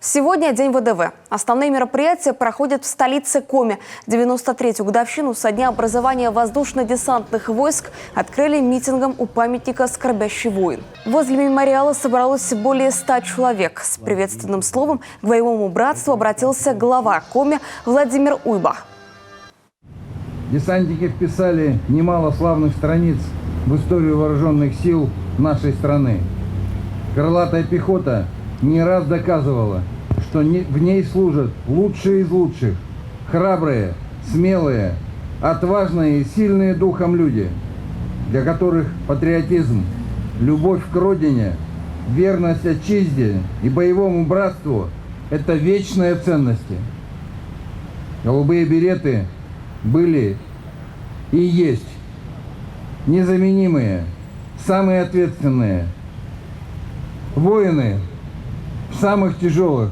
Сегодня День ВДВ. Основные мероприятия проходят в столице Коми. 93-ю годовщину со дня образования воздушно-десантных войск открыли митингом у памятника «Скорбящий воин». Возле мемориала собралось более 100 человек. С приветственным словом к боевому братству обратился глава Коми Владимир Уйба. Десантники вписали немало славных страниц в историю вооруженных сил нашей страны. Крылатая пехота не раз доказывала, что в ней служат лучшие из лучших, храбрые, смелые, отважные и сильные духом люди, для которых патриотизм, любовь к родине, верность отчизне и боевому братству – это вечные ценности. Голубые береты были и есть незаменимые, самые ответственные воины в самых тяжелых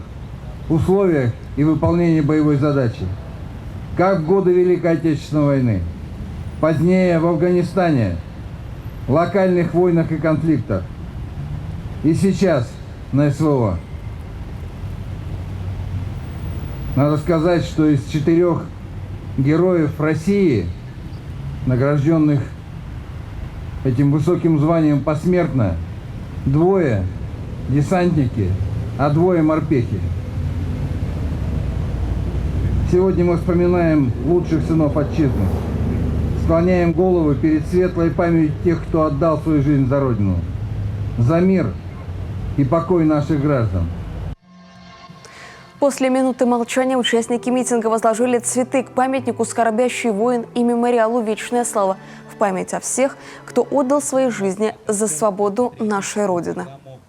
условиях и выполнении боевой задачи, как в годы Великой Отечественной войны, позднее в Афганистане, локальных войнах и конфликтах, и сейчас на СВО. Надо сказать, что из 4 героев России, награжденных этим высоким званием посмертно, 2 десантники, а 2 морпехи. Сегодня мы вспоминаем лучших сынов отчизны, склоняем головы перед светлой памятью тех, кто отдал свою жизнь за Родину, за мир и покой наших граждан. После минуты молчания участники митинга возложили цветы к памятнику «Скорбящий воин» и мемориалу «Вечная слава» в память о всех, кто отдал свои жизни за свободу нашей Родины.